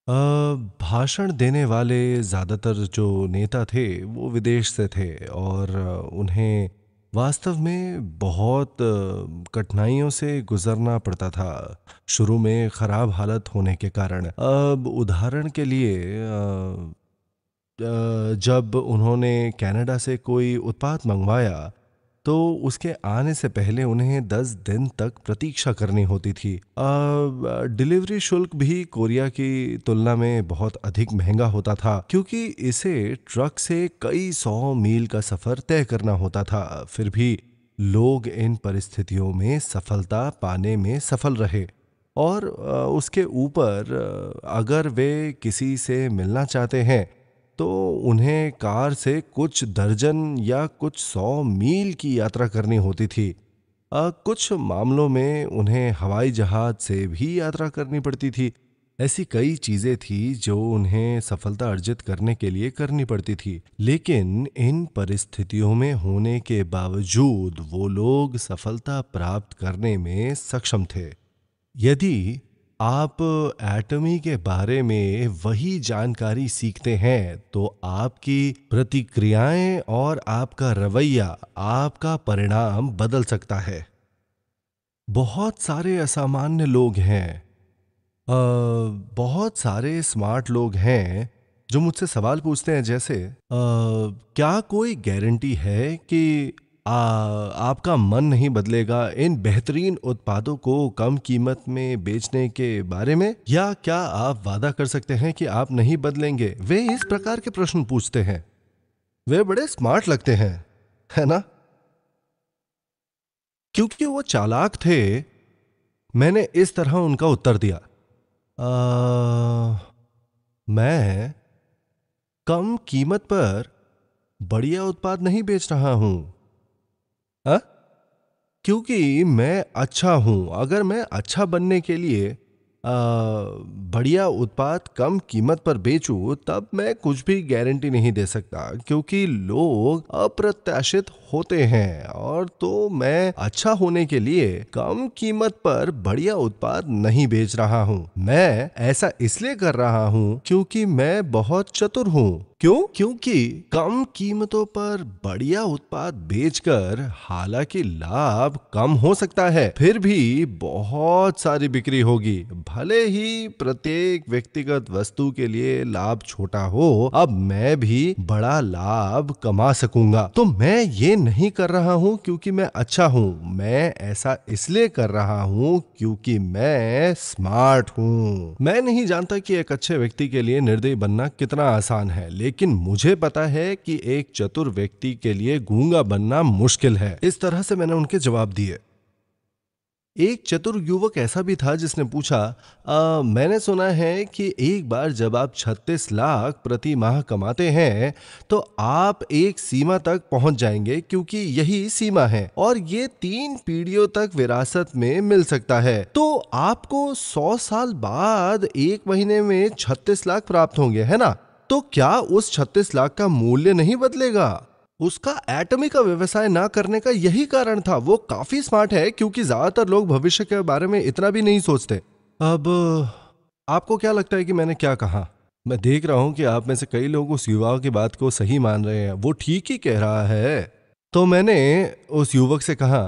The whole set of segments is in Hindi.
भाषण देने वाले ज़्यादातर जो नेता थे वो विदेश से थे और उन्हें वास्तव में बहुत कठिनाइयों से गुज़रना पड़ता था। शुरू में ख़राब हालत होने के कारण। अब उदाहरण के लिए जब उन्होंने कनाडा से कोई उत्पाद मंगवाया तो उसके आने से पहले उन्हें 10 दिन तक प्रतीक्षा करनी होती थी। डिलीवरी शुल्क भी कोरिया की तुलना में बहुत अधिक महंगा होता था क्योंकि इसे ट्रक से कई 100 मील का सफर तय करना होता था। फिर भी लोग इन परिस्थितियों में सफलता पाने में सफल रहे। और उसके ऊपर अगर वे किसी से मिलना चाहते हैं तो उन्हें कार से कुछ दर्जन या कुछ 100 मील की यात्रा करनी होती थी। कुछ मामलों में उन्हें हवाई जहाज से भी यात्रा करनी पड़ती थी। ऐसी कई चीजें थी जो उन्हें सफलता अर्जित करने के लिए करनी पड़ती थी, लेकिन इन परिस्थितियों में होने के बावजूद वो लोग सफलता प्राप्त करने में सक्षम थे। यदि आप एटमी के बारे में वही जानकारी सीखते हैं तो आपकी प्रतिक्रियाएं और आपका रवैया, आपका परिणाम बदल सकता है। बहुत सारे असामान्य लोग हैं, बहुत सारे स्मार्ट लोग हैं जो मुझसे सवाल पूछते हैं जैसे क्या कोई गारंटी है कि आपका मन नहीं बदलेगा इन बेहतरीन उत्पादों को कम कीमत में बेचने के बारे में, या क्या आप वादा कर सकते हैं कि आप नहीं बदलेंगे। वे इस प्रकार के प्रश्न पूछते हैं। वे बड़े स्मार्ट लगते हैं, है ना? क्योंकि वो चालाक थे। मैंने इस तरह उनका उत्तर दिया, मैं कम कीमत पर बढ़िया उत्पाद नहीं बेच रहा हूं। हाँ? क्योंकि मैं अच्छा हूं। अगर मैं अच्छा बनने के लिए बढ़िया उत्पाद कम कीमत पर बेचूं तब मैं कुछ भी गारंटी नहीं दे सकता, क्योंकि लोग अप्रत्याशित होते हैं। और तो मैं अच्छा होने के लिए कम कीमत पर बढ़िया उत्पाद नहीं बेच रहा हूं। मैं ऐसा इसलिए कर रहा हूं क्योंकि मैं बहुत चतुर हूं। क्यों? क्योंकि कम कीमतों पर बढ़िया उत्पाद बेचकर हालांकि लाभ कम हो सकता है, फिर भी बहुत सारी बिक्री होगी। भले ही प्रत्येक व्यक्तिगत वस्तु के लिए लाभ छोटा हो, अब मैं भी बड़ा लाभ कमा सकूंगा। तो मैं ये नहीं कर रहा हूं क्योंकि मैं अच्छा हूं, मैं ऐसा इसलिए कर रहा हूं क्योंकि मैं स्मार्ट हूं। मैं नहीं जानता कि एक अच्छे व्यक्ति के लिए निर्दयी बनना कितना आसान है, लेकिन मुझे पता है कि एक चतुर व्यक्ति के लिए गूंगा बनना मुश्किल है। इस तरह से मैंने उनके जवाब दिए। एक चतुर युवक ऐसा भी था जिसने पूछा, मैंने सुना है कि एक बार जब आप 36 लाख प्रति माह कमाते हैं तो आप एक सीमा तक पहुंच जाएंगे, क्योंकि यही सीमा है और ये 3 पीढ़ियों तक विरासत में मिल सकता है। तो आपको 100 साल बाद एक महीने में 36 लाख प्राप्त होंगे, है ना? तो क्या उस 36 लाख का मूल्य नहीं बदलेगा? उसका एटमी का व्यवसाय ना करने का यही कारण था। वो काफी स्मार्ट है क्योंकि ज्यादातर लोग भविष्य के बारे में इतना भी नहीं सोचते। अब आपको क्या लगता है कि मैंने क्या कहा? मैं देख रहा हूं कि आप में से कई लोग उस युवा की बात को सही मान रहे हैं। वो ठीक ही कह रहा है। तो मैंने उस युवक से कहा,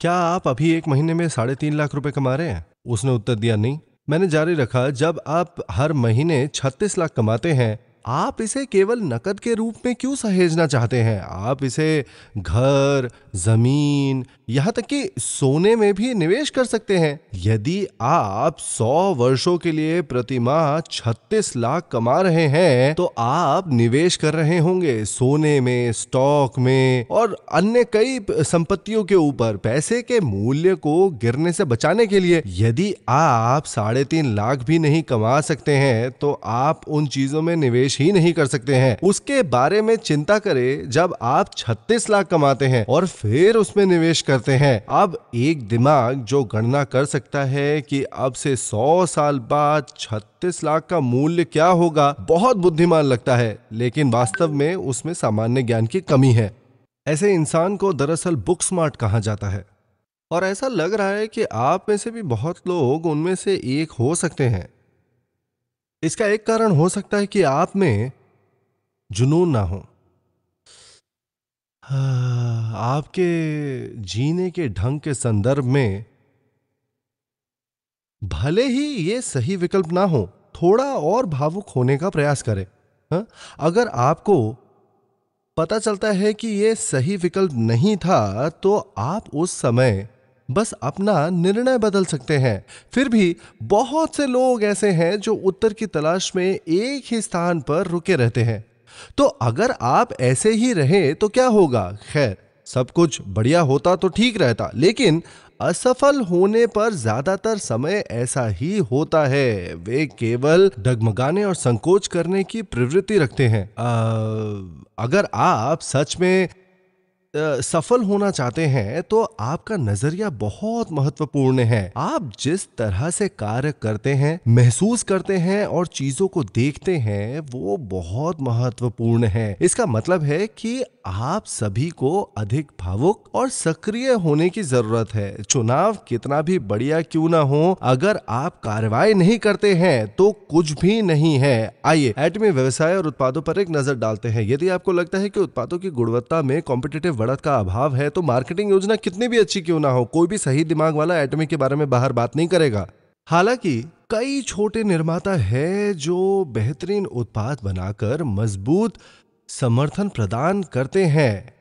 क्या आप अभी एक महीने में 3.5 लाख रुपए कमा रहे हैं? उसने उत्तर दिया, नहीं। मैंने जारी रखा, जब आप हर महीने 36 लाख कमाते हैं, आप इसे केवल नकद के रूप में क्यों सहेजना चाहते हैं? आप इसे घर, जमीन, यहां तक कि सोने में भी निवेश कर सकते हैं। यदि आप 100 वर्षों के लिए प्रति माह 36 लाख कमा रहे हैं तो आप निवेश कर रहे होंगे सोने में, स्टॉक में और अन्य कई संपत्तियों के ऊपर, पैसे के मूल्य को गिरने से बचाने के लिए। यदि आप 3.5 लाख भी नहीं कमा सकते हैं तो आप उन चीजों में निवेश ही नहीं कर सकते हैं। उसके बारे में चिंता करें जब आप 36 लाख कमाते हैं और फिर उसमें निवेश करते हैं। अब एक दिमाग जो गणना कर सकता है कि अब से 100 साल बाद 36 लाख का मूल्य क्या होगा, बहुत बुद्धिमान लगता है, लेकिन वास्तव में उसमें सामान्य ज्ञान की कमी है। ऐसे इंसान को दरअसल बुक स्मार्ट कहा जाता है। और ऐसा लग रहा है कि आप में से भी बहुत लोग उनमें से एक हो सकते हैं। इसका एक कारण हो सकता है कि आप में जुनून ना हो। आपके जीने के ढंग के संदर्भ में भले ही ये सही विकल्प ना हो, थोड़ा और भावुक होने का प्रयास करें। हाँ? अगर आपको पता चलता है कि ये सही विकल्प नहीं था, तो आप उस समय बस अपना निर्णय बदल सकते हैं। फिर भी बहुत से लोग ऐसे हैं जो उत्तर की तलाश में एक ही स्थान पर रुके रहते हैं। तो अगर आप ऐसे ही रहे तो क्या होगा? खैर, सब कुछ बढ़िया होता तो ठीक रहता, लेकिन असफल होने पर ज्यादातर समय ऐसा ही होता है। वे केवल डगमगाने और संकोच करने की प्रवृत्ति रखते हैं। अगर आप सच में सफल होना चाहते हैं तो आपका नजरिया बहुत महत्वपूर्ण है। आप जिस तरह से कार्य करते हैं, महसूस करते हैं और चीजों को देखते हैं, वो बहुत महत्वपूर्ण है। इसका मतलब है कि आप सभी को अधिक भावुक और सक्रिय होने की जरूरत है। चुनाव कितना भी बढ़िया क्यों ना हो, अगर आप कार्रवाई नहीं करते हैं तो कुछ भी नहीं है। आइए एटमी व्यवसाय और उत्पादों पर एक नजर डालते हैं। यदि आपको लगता है कि उत्पादों की गुणवत्ता में कॉम्पिटिटिव बढ़त का अभाव है, तो मार्केटिंग योजना कितनी भी अच्छी क्यों ना हो, कोई भी सही दिमाग वाला एटमी के बारे में बाहर बात नहीं करेगा। हालांकि कई छोटे निर्माता है जो बेहतरीन उत्पाद बनाकर मजबूत समर्थन प्रदान करते हैं।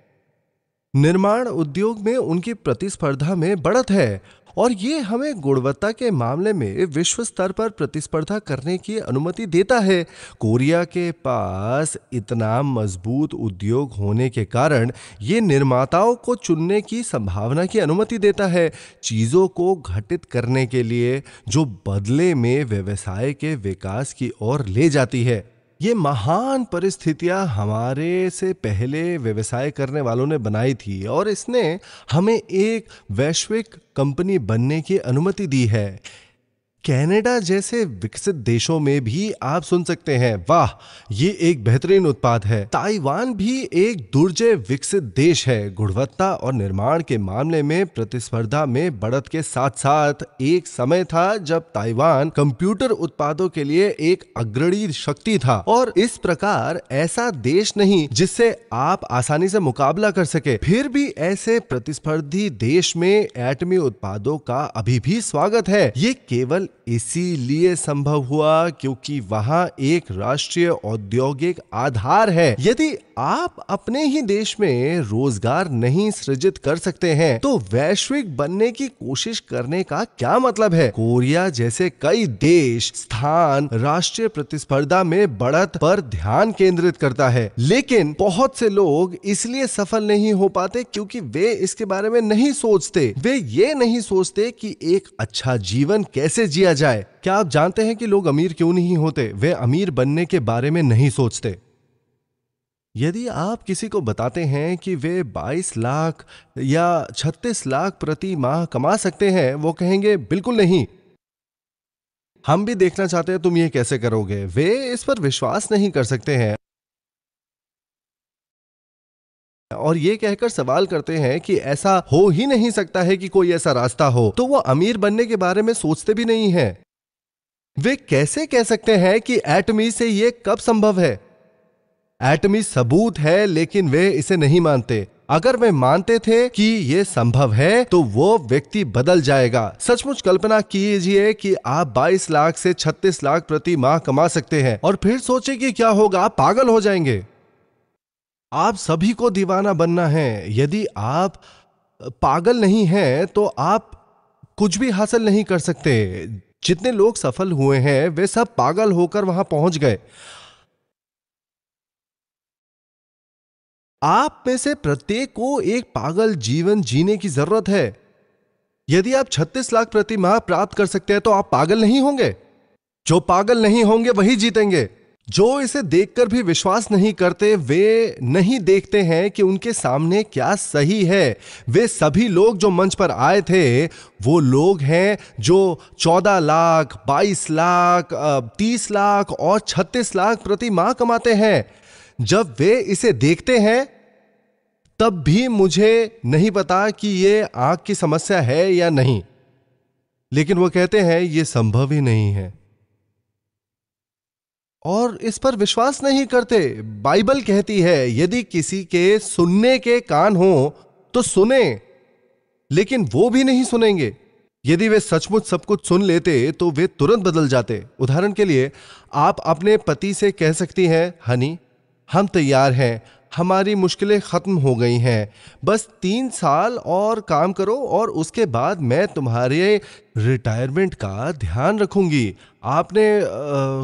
निर्माण उद्योग में उनकी प्रतिस्पर्धा में बढ़त है और ये हमें गुणवत्ता के मामले में विश्व स्तर पर प्रतिस्पर्धा करने की अनुमति देता है। कोरिया के पास इतना मजबूत उद्योग होने के कारण ये निर्माताओं को चुनने की संभावना की अनुमति देता है, चीजों को घटित करने के लिए, जो बदले में व्यवसाय के विकास की ओर ले जाती है। ये महान परिस्थितियां हमारे से पहले व्यवसाय करने वालों ने बनाई थी और इसने हमें एक वैश्विक कंपनी बनने की अनुमति दी है। कनाडा जैसे विकसित देशों में भी आप सुन सकते हैं, वाह, ये एक बेहतरीन उत्पाद है। ताइवान भी एक दुर्जय विकसित देश है। गुणवत्ता और निर्माण के मामले में प्रतिस्पर्धा में बढ़त के साथ साथ एक समय था जब ताइवान कंप्यूटर उत्पादों के लिए एक अग्रणी शक्ति था। और इस प्रकार ऐसा देश नहीं जिससे आप आसानी से मुकाबला कर सके। फिर भी ऐसे प्रतिस्पर्धी देश में एटमी उत्पादों का अभी भी स्वागत है। ये केवल इसीलिए संभव हुआ क्योंकि वहां एक राष्ट्रीय औद्योगिक आधार है। यदि आप अपने ही देश में रोजगार नहीं सृजित कर सकते हैं तो वैश्विक बनने की कोशिश करने का क्या मतलब है? कोरिया जैसे कई देश स्थान राष्ट्रीय प्रतिस्पर्धा में बढ़त पर ध्यान केंद्रित करता है, लेकिन बहुत से लोग इसलिए सफल नहीं हो पाते क्योंकि वे इसके बारे में नहीं सोचते। वे ये नहीं सोचते कि एक अच्छा जीवन कैसे जिया जाए। क्या आप जानते हैं कि लोग अमीर क्यों नहीं होते? वे अमीर बनने के बारे में नहीं सोचते। यदि आप किसी को बताते हैं कि वे 22 लाख या 36 लाख प्रति माह कमा सकते हैं, वो कहेंगे बिल्कुल नहीं, हम भी देखना चाहते हैं तुम ये कैसे करोगे। वे इस पर विश्वास नहीं कर सकते हैं और ये कहकर सवाल करते हैं कि ऐसा हो ही नहीं सकता है कि कोई ऐसा रास्ता हो, तो वो अमीर बनने के बारे में सोचते भी नहीं है। वे कैसे कह सकते हैं कि एटमी से ये कब संभव है? एटमी सबूत है, लेकिन वे इसे नहीं मानते। अगर वे मानते थे कि यह संभव है तो वो व्यक्ति बदल जाएगा। सचमुच कल्पना कीजिए कि आप 22 लाख से 36 लाख प्रति माह कमा सकते हैं और फिर सोचे कि क्या होगा, आप पागल हो जाएंगे। आप सभी को दीवाना बनना है। यदि आप पागल नहीं हैं तो आप कुछ भी हासिल नहीं कर सकते। जितने लोग सफल हुए हैं वे सब पागल होकर वहां पहुंच गए। आप में से प्रत्येक को एक पागल जीवन जीने की जरूरत है। यदि आप 36 लाख प्रति माह प्राप्त कर सकते हैं तो आप पागल नहीं होंगे। जो पागल नहीं होंगे वही जीतेंगे। जो इसे देखकर भी विश्वास नहीं करते, वे नहीं देखते हैं कि उनके सामने क्या सही है। वे सभी लोग जो मंच पर आए थे वो लोग हैं जो 14 लाख, 22 लाख, 30 लाख और 36 लाख प्रति माह कमाते हैं। जब वे इसे देखते हैं तब भी मुझे नहीं पता कि यह आंख की समस्या है या नहीं, लेकिन वो कहते हैं यह संभव ही नहीं है। और इस पर विश्वास नहीं करते। बाइबल कहती है यदि किसी के सुनने के कान हो तो सुने, लेकिन वो भी नहीं सुनेंगे। यदि वे सचमुच सब कुछ सुन लेते तो वे तुरंत बदल जाते। उदाहरण के लिए, आप अपने पति से कह सकती हैं, हनी हम तैयार हैं, हमारी मुश्किलें खत्म हो गई हैं, बस 3 साल और काम करो और उसके बाद मैं तुम्हारे रिटायरमेंट का ध्यान रखूंगी। आपने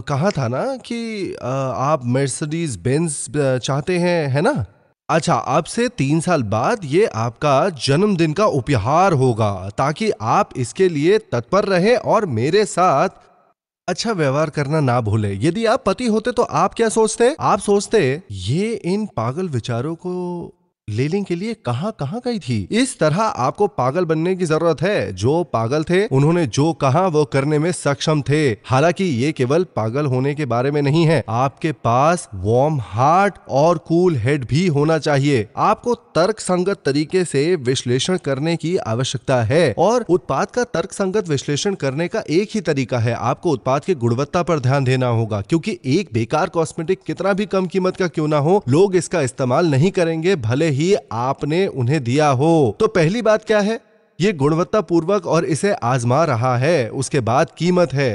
कहा था ना कि आप मर्सिडीज बेंज चाहते हैं, है ना? अच्छा, अब से 3 साल बाद ये आपका जन्मदिन का उपहार होगा, ताकि आप इसके लिए तत्पर रहें और मेरे साथ अच्छा व्यवहार करना ना भूले। यदि आप पति होते तो आप क्या सोचते? आप सोचते ये इन पागल विचारों को लेने के लिए कहां कहां गई थी। इस तरह आपको पागल बनने की जरूरत है। जो पागल थे उन्होंने जो कहा वो करने में सक्षम थे। हालांकि ये केवल पागल होने के बारे में नहीं है, आपके पास वार्म हार्ट और कूल हेड भी होना चाहिए। आपको तर्क संगत तरीके से विश्लेषण करने की आवश्यकता है, और उत्पाद का तर्क संगत विश्लेषण करने का एक ही तरीका है, आपको उत्पाद की गुणवत्ता पर ध्यान देना होगा। क्योंकि एक बेकार कॉस्मेटिक कितना भी कम कीमत का क्यों ना हो, लोग इसका इस्तेमाल नहीं करेंगे भले ही आपने उन्हें दिया हो। तो पहली बात क्या है? ये गुणवत्ता पूर्वक और इसे आजमा रहा है। उसके बाद कीमत है।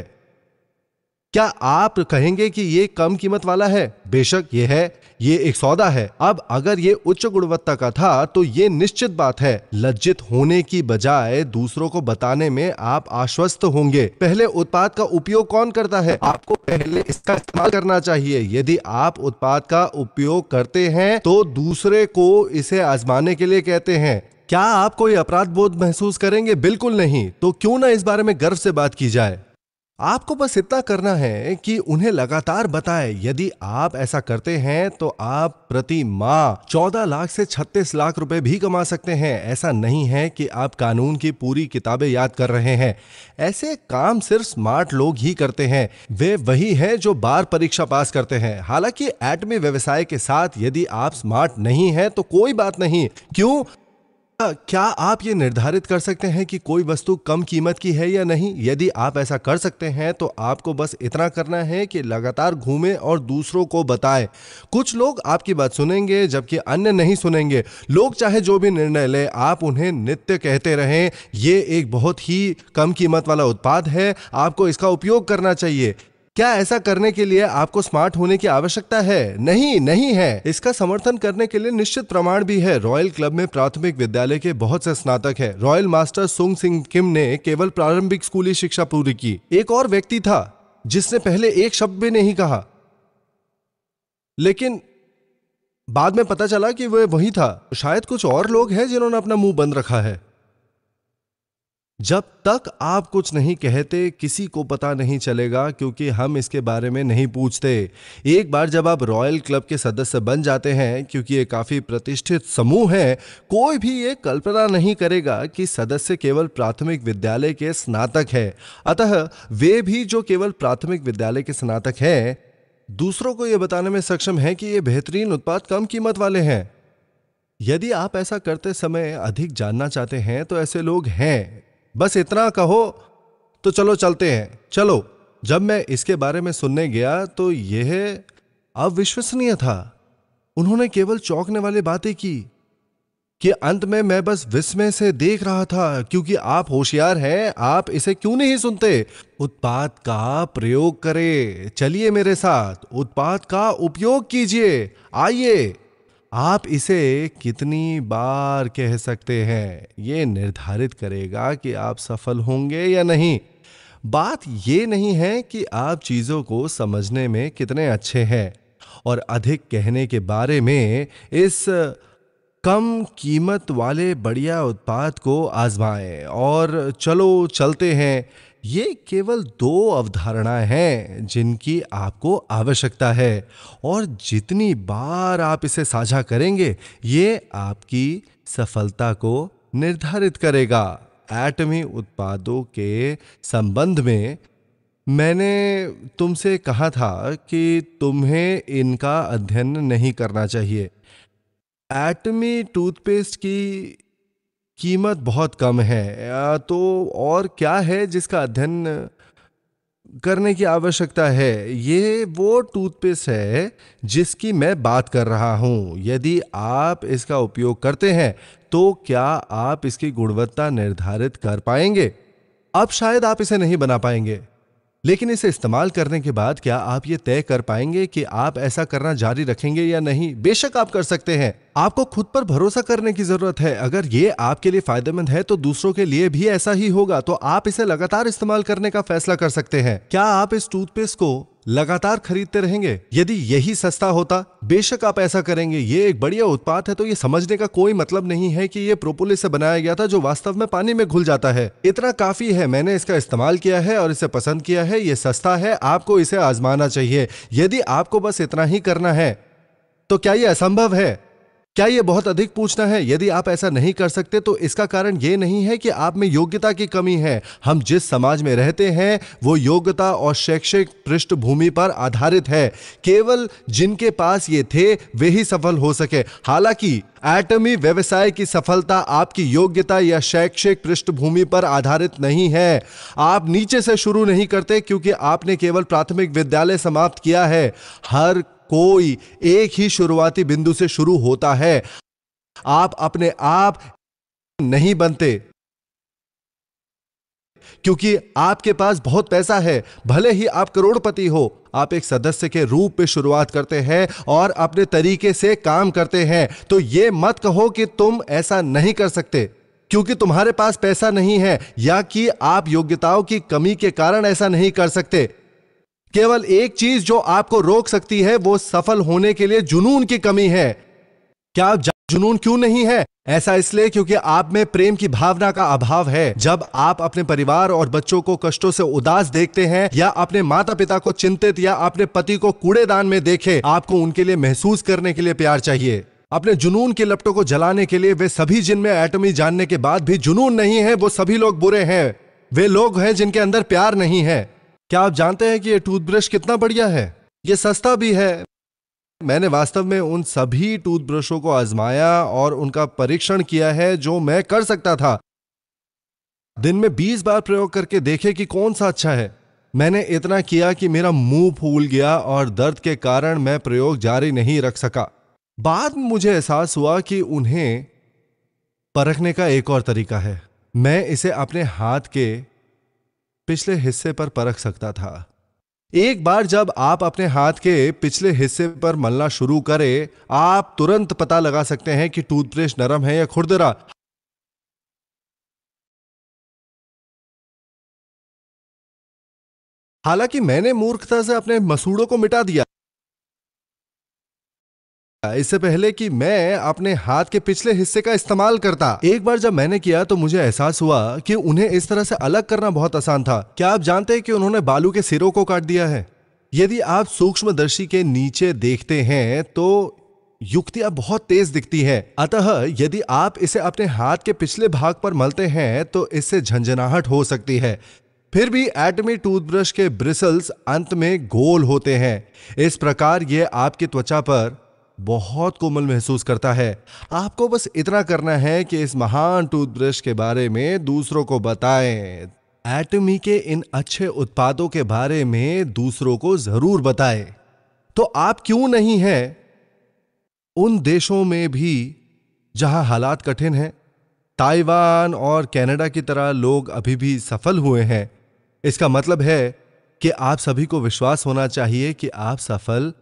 क्या आप कहेंगे कि ये कम कीमत वाला है? बेशक ये है, ये एक सौदा है। अब अगर ये उच्च गुणवत्ता का था तो ये निश्चित बात है, लज्जित होने की बजाय दूसरों को बताने में आप आश्वस्त होंगे। पहले उत्पाद का उपयोग कौन करता है? आपको पहले इसका इस्तेमाल करना चाहिए। यदि आप उत्पाद का उपयोग करते हैं तो दूसरे को इसे आजमाने के लिए कहते हैं। क्या आप कोई अपराध बोध महसूस करेंगे? बिल्कुल नहीं। तो क्यों ना इस बारे में गर्व से बात की जाए। आपको बस इतना करना है कि उन्हें लगातार बताएं। यदि आप ऐसा करते हैं तो आप प्रति माह 14 लाख से 36 लाख रुपए भी कमा सकते हैं। ऐसा नहीं है कि आप कानून की पूरी किताबें याद कर रहे हैं। ऐसे काम सिर्फ स्मार्ट लोग ही करते हैं। वे वही हैं जो बार परीक्षा पास करते हैं। हालांकि एटमी व्यवसाय के साथ यदि आप स्मार्ट नहीं हैं तो कोई बात नहीं। क्यों? क्या आप ये निर्धारित कर सकते हैं कि कोई वस्तु कम कीमत की है या नहीं? यदि आप ऐसा कर सकते हैं तो आपको बस इतना करना है कि लगातार घूमें और दूसरों को बताएं। कुछ लोग आपकी बात सुनेंगे जबकि अन्य नहीं सुनेंगे। लोग चाहे जो भी निर्णय ले, आप उन्हें नित्य कहते रहें, ये एक बहुत ही कम कीमत वाला उत्पाद है, आपको इसका उपयोग करना चाहिए। क्या ऐसा करने के लिए आपको स्मार्ट होने की आवश्यकता है? नहीं, नहीं है। इसका समर्थन करने के लिए निश्चित प्रमाण भी है। रॉयल क्लब में प्राथमिक विद्यालय के बहुत से स्नातक हैं। रॉयल मास्टर सुंग सिंह किम ने केवल प्रारंभिक स्कूली शिक्षा पूरी की। एक और व्यक्ति था जिसने पहले एक शब्द भी नहीं कहा, लेकिन बाद में पता चला कि वह वही था। शायद कुछ और लोग हैं जिन्होंने अपना मुंह बंद रखा है। जब तक आप कुछ नहीं कहते किसी को पता नहीं चलेगा, क्योंकि हम इसके बारे में नहीं पूछते। एक बार जब आप रॉयल क्लब के सदस्य बन जाते हैं, क्योंकि ये काफी प्रतिष्ठित समूह है, कोई भी ये कल्पना नहीं करेगा कि सदस्य केवल प्राथमिक विद्यालय के स्नातक है। अतः वे भी जो केवल प्राथमिक विद्यालय के स्नातक हैं, दूसरों को यह बताने में सक्षम है कि ये बेहतरीन उत्पाद कम कीमत वाले हैं। यदि आप ऐसा करते समय अधिक जानना चाहते हैं तो ऐसे लोग हैं। बस इतना कहो तो चलो चलते हैं, चलो। जब मैं इसके बारे में सुनने गया तो यह अविश्वसनीय था। उन्होंने केवल चौंकने वाली बातें की कि अंत में मैं बस विस्मय से देख रहा था। क्योंकि आप होशियार हैं, आप इसे क्यों नहीं सुनते? उत्पाद का प्रयोग करें। चलिए मेरे साथ उत्पाद का उपयोग कीजिए। आइए। आप इसे कितनी बार कह सकते हैं, यह निर्धारित करेगा कि आप सफल होंगे या नहीं। बात यह नहीं है कि आप चीजों को समझने में कितने अच्छे हैं और अधिक कहने के बारे में। इस कम कीमत वाले बढ़िया उत्पाद को आजमाएं और चलो चलते हैं। ये केवल 2 अवधारणाएं हैं जिनकी आपको आवश्यकता है, और जितनी बार आप इसे साझा करेंगे ये आपकी सफलता को निर्धारित करेगा। एटमी उत्पादों के संबंध में मैंने तुमसे कहा था कि तुम्हें इनका अध्ययन नहीं करना चाहिए। एटमी टूथपेस्ट की कीमत बहुत कम है, तो और क्या है जिसका अध्ययन करने की आवश्यकता है। ये वो टूथपेस्ट है जिसकी मैं बात कर रहा हूं। यदि आप इसका उपयोग करते हैं तो क्या आप इसकी गुणवत्ता निर्धारित कर पाएंगे? अब शायद आप इसे नहीं बना पाएंगे, लेकिन इसे इस्तेमाल करने के बाद क्या आप ये तय कर पाएंगे कि आप ऐसा करना जारी रखेंगे या नहीं? बेशक आप कर सकते हैं। आपको खुद पर भरोसा करने की जरूरत है। अगर ये आपके लिए फायदेमंद है तो दूसरों के लिए भी ऐसा ही होगा। तो आप इसे लगातार इस्तेमाल करने का फैसला कर सकते हैं। क्या आप इस टूथपेस्ट को लगातार खरीदते रहेंगे? यदि यही सस्ता होता, बेशक आप ऐसा करेंगे। ये एक बढ़िया उत्पाद है, तो ये समझने का कोई मतलब नहीं है कि ये प्रोपोलिस से बनाया गया था जो वास्तव में पानी में घुल जाता है। इतना काफी है। मैंने इसका इस्तेमाल किया है और इसे पसंद किया है। ये सस्ता है, आपको इसे आजमाना चाहिए। यदि आपको बस इतना ही करना है तो क्या यह असंभव है? क्या यह बहुत अधिक पूछना है? यदि आप ऐसा नहीं कर सकते तो इसका कारण यह नहीं है कि आप में योग्यता की कमी है। हम जिस समाज में रहते हैं वो योग्यता और शैक्षिक पृष्ठभूमि पर आधारित है। केवल जिनके पास ये थे वे ही सफल हो सके। हालांकि एटमी व्यवसाय की सफलता आपकी योग्यता या शैक्षिक पृष्ठभूमि पर आधारित नहीं है। आप नीचे से शुरू नहीं करते क्योंकि आपने केवल प्राथमिक विद्यालय समाप्त किया है। हर कोई एक ही शुरुआती बिंदु से शुरू होता है। आप अपने आप नहीं बनते क्योंकि आपके पास बहुत पैसा है। भले ही आप करोड़पति हो, आप एक सदस्य के रूप में शुरुआत करते हैं और अपने तरीके से काम करते हैं। तो यह मत कहो कि तुम ऐसा नहीं कर सकते क्योंकि तुम्हारे पास पैसा नहीं है या कि आप योग्यताओं की कमी के कारण ऐसा नहीं कर सकते। केवल एक चीज जो आपको रोक सकती है वो सफल होने के लिए जुनून की कमी है। क्या आप जुनून क्यों नहीं है? ऐसा इसलिए क्योंकि आप में प्रेम की भावना का अभाव है। जब आप अपने परिवार और बच्चों को कष्टों से उदास देखते हैं या अपने माता पिता को चिंतित या अपने पति को कूड़ेदान में देखें, आपको उनके लिए महसूस करने के लिए प्यार चाहिए। अपने जुनून के लपटों को जलाने के लिए वे सभी जिनमें एटमी जानने के बाद भी जुनून नहीं है, वो सभी लोग बुरे हैं। वे लोग हैं जिनके अंदर प्यार नहीं है। क्या आप जानते हैं कि यह टूथब्रश कितना बढ़िया है? यह सस्ता भी है। मैंने वास्तव में उन सभी टूथब्रशों को आजमाया और उनका परीक्षण किया है जो मैं कर सकता था। दिन में 20 बार प्रयोग करके देखे कि कौन सा अच्छा है। मैंने इतना किया कि मेरा मुंह फूल गया और दर्द के कारण मैं प्रयोग जारी नहीं रख सका। बाद में मुझे एहसास हुआ कि उन्हें परखने का एक और तरीका है। मैं इसे अपने हाथ के पिछले हिस्से पर परख सकता था। एक बार जब आप अपने हाथ के पिछले हिस्से पर मलना शुरू करें, आप तुरंत पता लगा सकते हैं कि टूथब्रश नरम है या खुरदरा। हालांकि मैंने मूर्खता से अपने मसूड़ों को मिटा दिया इससे पहले कि मैं अपने हाथ के पिछले हिस्से का इस्तेमाल करता। एक बार जब मैंने किया तो मुझे एहसास हुआ कि उन्हें इस तरह से अलग करना बहुत आसान था। क्या आप जानते हैं कि उन्होंने बालू के सिरों को काट दिया है? यदि आप सूक्ष्मदर्शी के नीचे देखते हैं तो युक्तियां बहुत तेज दिखती हैं। अतः यदि आप इसे अपने हाथ के पिछले भाग पर मलते हैं तो इससे झंझनाहट हो सकती है। फिर भी एटमी टूथब्रश के ब्रिसल्स अंत में गोल होते हैं। इस प्रकार यह आपकी त्वचा पर बहुत कोमल महसूस करता है। आपको बस इतना करना है कि इस महान टूथब्रश के बारे में दूसरों को बताएं। एटमी के इन अच्छे उत्पादों के बारे में दूसरों को जरूर बताएं। तो आप क्यों नहीं हैं उन देशों में भी जहां हालात कठिन हैं? ताइवान और कनाडा की तरह लोग अभी भी सफल हुए हैं। इसका मतलब है कि आप सभी को विश्वास होना चाहिए कि आप सफल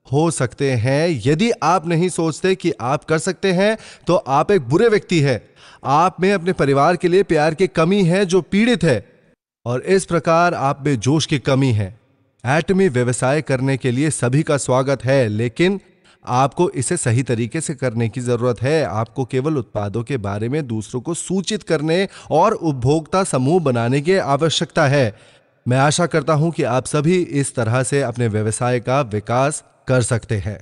हो सकते हैं। यदि आप नहीं सोचते कि आप कर सकते हैं तो आप एक बुरे व्यक्ति हैं। आप में अपने परिवार के लिए प्यार की कमी है जो पीड़ित है, और इस प्रकार आप में जोश की कमी है। एटमी व्यवसाय करने के लिए सभी का स्वागत है, लेकिन आपको इसे सही तरीके से करने की जरूरत है। आपको केवल उत्पादों के बारे में दूसरों को सूचित करने और उपभोक्ता समूह बनाने की आवश्यकता है। मैं आशा करता हूं कि आप सभी इस तरह से अपने व्यवसाय का विकास कर सकते हैं।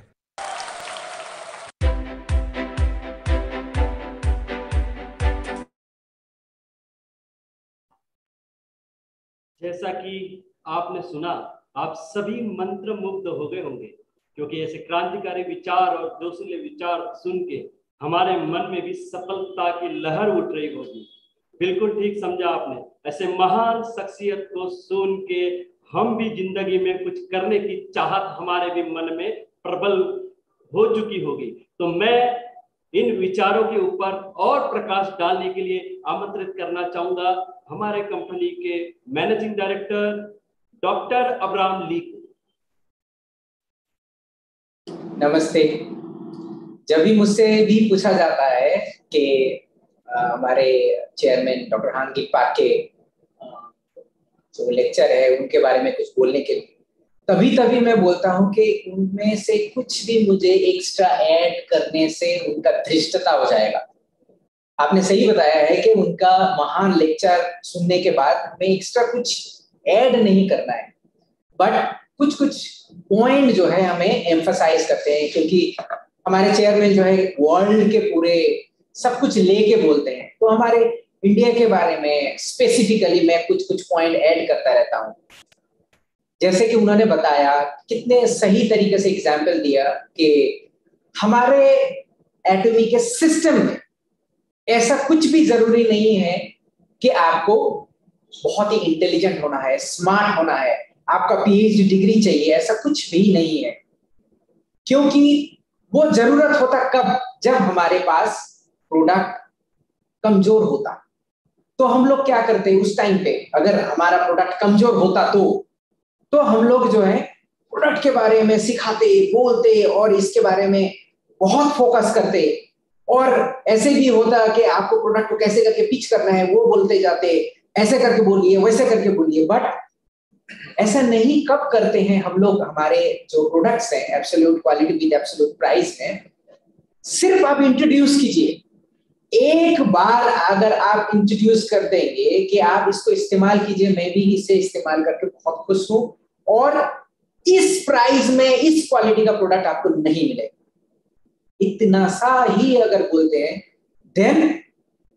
जैसा कि आपने सुना, आप सभी मंत्र मुग्ध हो गए होंगे, क्योंकि ऐसे क्रांतिकारी विचार और जोशीले विचार सुन के हमारे मन में भी सफलता की लहर उठ रही होगी। बिल्कुल ठीक समझा आपने। ऐसे महान शख्सियत को सुन के हम भी जिंदगी में कुछ करने की चाहत हमारे भी मन में प्रबल हो चुकी होगी। तो मैं इन विचारों के ऊपर और प्रकाश डालने के लिए आमंत्रित करना चाहूंगा हमारे कंपनी के मैनेजिंग डायरेक्टर डॉक्टर अब्राहम ली को। नमस्ते। जब भी मुझसे भी पूछा जाता है कि हमारे चेयरमैन डॉक्टर हान गिक पार्क के जो लेक्चर है उनके बारे में कुछ बोलने के लिए, तभी तभी मैं बोलता हूं कि उनमें से कुछ भी मुझे एक्स्ट्रा ऐड करने से उनका धृष्टता हो जाएगा। आपने सही बताया है कि उनका महान लेक्चर सुनने के बाद हमें एक्स्ट्रा कुछ ऐड नहीं करना है, बट कुछ कुछ पॉइंट जो है हमें एम्फसाइज करते हैं, क्योंकि हमारे चेयरमैन जो है वर्ल्ड के पूरे सब कुछ लेके बोलते हैं। तो हमारे इंडिया के बारे में स्पेसिफिकली मैं कुछ कुछ पॉइंट ऐड करता रहता हूँ। जैसे कि उन्होंने बताया, कितने सही तरीके से एग्जाम्पल दिया कि हमारे एटॉमी के सिस्टम में ऐसा कुछ भी जरूरी नहीं है कि आपको बहुत ही इंटेलिजेंट होना है, स्मार्ट होना है, आपका पीएचडी डिग्री चाहिए, ऐसा कुछ भी नहीं है। क्योंकि वो जरूरत होता कब, जब हमारे पास प्रोडक्ट कमजोर होता। तो हम लोग क्या करते हैं उस टाइम पे, अगर हमारा प्रोडक्ट कमजोर होता तो हम लोग जो है प्रोडक्ट के बारे में सिखाते, बोलते और इसके बारे में बहुत फोकस करते। और ऐसे भी होता कि आपको प्रोडक्ट को कैसे करके पिच करना है वो बोलते जाते, ऐसे करके बोलिए, वैसे करके बोलिए। बट ऐसा नहीं कब करते हैं हम लोग। हमारे जो प्रोडक्ट्स हैं absolute quality with absolute price में, सिर्फ आप इंट्रोड्यूस कीजिए। एक बार अगर आप इंट्रोड्यूस कर देंगे कि आप इसको इस्तेमाल कीजिए, मैं भी इसे इस्तेमाल करके बहुत खुश हूं, और इस प्राइस में इस क्वालिटी का प्रोडक्ट आपको नहीं मिलेगा, इतना सा ही अगर बोलते हैं, देन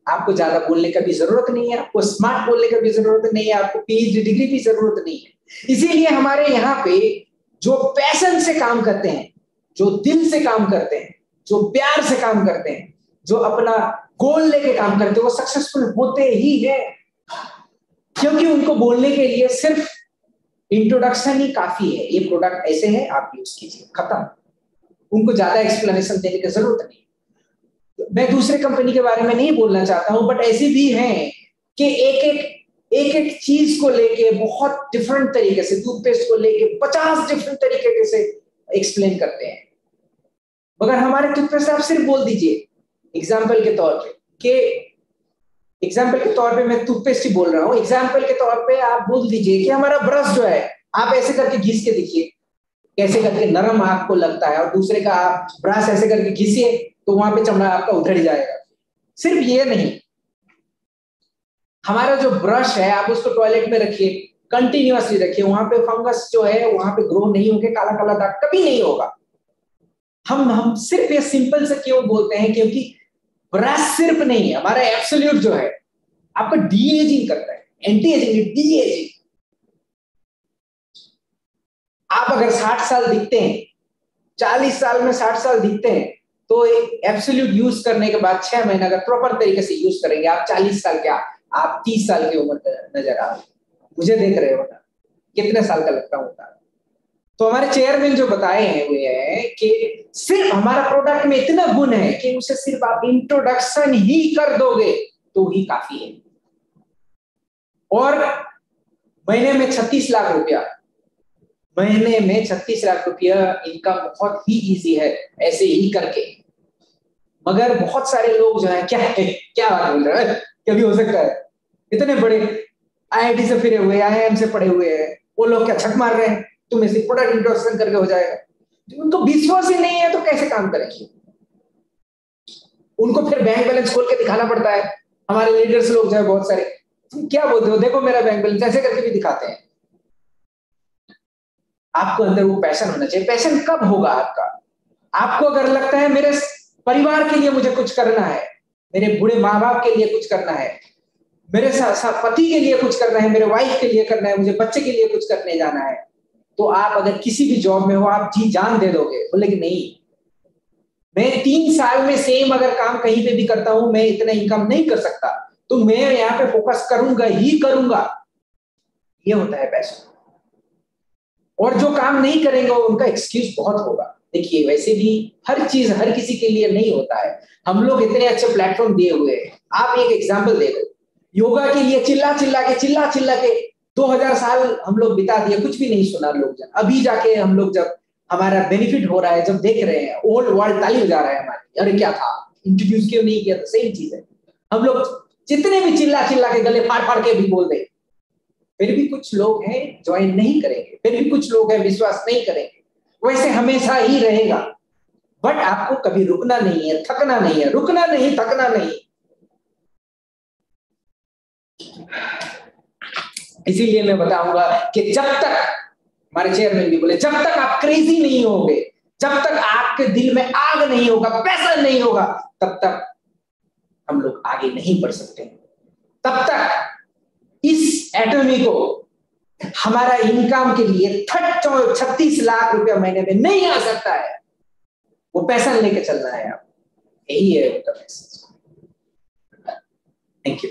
आपको ज्यादा बोलने का भी जरूरत नहीं है, आपको स्मार्ट बोलने का भी जरूरत नहीं है, आपको पीएचडी डिग्री की जरूरत नहीं है। इसीलिए हमारे यहाँ पे जो पैशन से काम करते हैं, जो दिल से काम करते हैं, जो प्यार से काम करते हैं, जो अपना गोल लेके काम करते हैं, वो सक्सेसफुल होते ही है। क्योंकि उनको बोलने के लिए सिर्फ इंट्रोडक्शन ही काफी है, ये प्रोडक्ट ऐसे है, आप यूज कीजिए, खत्म। उनको ज्यादा एक्सप्लेनेशन देने की जरूरत नहीं। मैं दूसरे कंपनी के बारे में नहीं बोलना चाहता हूं, बट ऐसे भी हैं कि एक एक चीज को लेके बहुत डिफरेंट तरीके से, टूथपेस्ट को लेके 50 डिफरेंट तरीके से एक्सप्लेन करते हैं। मगर हमारे टूथपेस्ट आप सिर्फ बोल दीजिए एग्जाम्पल के तौर पे, मैं टूथपेस्ट ही बोल रहा हूँ, एग्जाम्पल के तौर पे आप बोल दीजिए कि हमारा ब्रश जो है, आप ऐसे करके घिस के देखिए कैसे करके नरम आपको लगता है, और दूसरे का आप ब्रश ऐसे करके घिसिए तो वहां पे चमड़ा आपका उधड़ जाएगा। सिर्फ ये नहीं, हमारा जो ब्रश है आप उसको टॉयलेट में रखिए, कंटिन्यूअसली रखिए, वहां पे फंगस जो है वहां पे ग्रो नहीं होंगे, काला काला दाग कभी नहीं होगा। हम सिर्फ ये सिंपल से क्यों बोलते हैं, क्योंकि ब्रश सिर्फ नहीं है, हमारा एब्सोल्यूट जो है आपका डी एजिंग करता है, एंटी एजिंग, डी एजिंग। आप अगर 60 साल दिखते हैं, 40 साल में 60 साल दिखते हैं, तो एब्सोल्यूट यूज करने के बाद 6 महीने अगर प्रॉपर तरीके से यूज करेंगे, आप 40 साल क्या, आप 30 साल की उम्र नजर आ रहे। मुझे देख रहे हो ना, कितने साल का लगता हूँ। तो हमारे चेयरमैन जो बताए हैं वो ये है कि सिर्फ हमारा प्रोडक्ट में इतना गुण है कि उसे सिर्फ आप इंट्रोडक्शन ही कर दोगे तो ही काफी है। और महीने में 36 लाख रुपया, महीने में 36 लाख रुपया इनकम बहुत ही इजी है ऐसे ही करके। मगर बहुत सारे लोग जो है, क्या बात बोल रहे हैं, कभी हो सकता है, इतने बड़े आईआईटी से फिरे हुए, आईआईएम से पढ़े हुए हैं, वो लोग क्या छक मार रहे हैं तुम ऐसे प्रोडक्ट इंट्रोडक्शन करके हो जाएगा। उनको विश्वास ही नहीं है तो कैसे काम करेंगे। उनको फिर बैंक बैलेंस खोल के दिखाना पड़ता है। हमारे लीडर्स लोग जो है बहुत सारे, क्या बोलते हो, देखो मेरा बैंक बैलेंस, ऐसे करके भी दिखाते हैं। आपको अंदर वो पैशन होना चाहिए। पैशन कब होगा आपका, आपको अगर लगता है मेरे परिवार के लिए मुझे कुछ करना है, मेरे बूढ़े माँ बाप के लिए कुछ करना है, मेरे पति के लिए कुछ करना है, मेरे वाइफ के लिए करना है, मुझे बच्चे के लिए कुछ करने जाना है, तो आप अगर किसी भी जॉब में हो आप जी जान दे दोगे। बोले कि नहीं, मैं 3 साल में सेम अगर काम कहीं पे भी करता हूं, मैं इतना इनकम नहीं कर सकता, तो मैं यहाँ पे फोकस करूंगा ही करूंगा। ये होता है पैशन। और जो काम नहीं करेंगे उनका एक्सक्यूज बहुत होगा। देखिए वैसे भी हर चीज हर किसी के लिए नहीं होता है। हम लोग इतने अच्छे प्लेटफॉर्म दिए हुए हैं। आप एक एग्जांपल दे दो, योगा के लिए चिल्ला चिल्ला के 2000 साल हम लोग बिता दिए, कुछ भी नहीं सुना लोग। अभी जाके हम लोग जब हमारा बेनिफिट हो रहा है, जब देख रहे हैं, ओल्ड वर्ल्ड ताली बजा रहा है हमारी, अरे क्या था, इंट्रोड्यूस क्यों नहीं किया, तो सेम चीज है। हम लोग जितने भी चिल्ला के गले फाड़ के भी बोल दें, फिर भी कुछ लोग हैं ज्वाइन नहीं करेंगे, फिर भी कुछ लोग हैं विश्वास नहीं करेंगे। वैसे हमेशा ही रहेगा। बट आपको कभी रुकना नहीं है, थकना नहीं है, रुकना नहीं, थकना नहीं। इसीलिए मैं बताऊंगा कि जब तक, हमारे चेयरमैन भी बोले, जब तक आप क्रेजी नहीं होगे, जब तक आपके दिल में आग नहीं होगा, पैसा नहीं होगा, तब तक हम लोग आगे नहीं बढ़ सकते। तब तक इस एटॉमी को हमारा इनकम के लिए 36 लाख रुपया महीने में नहीं आ सकता है। वो पैसा लेके चलना है आप, यही है उनका मैसेज। Thank you.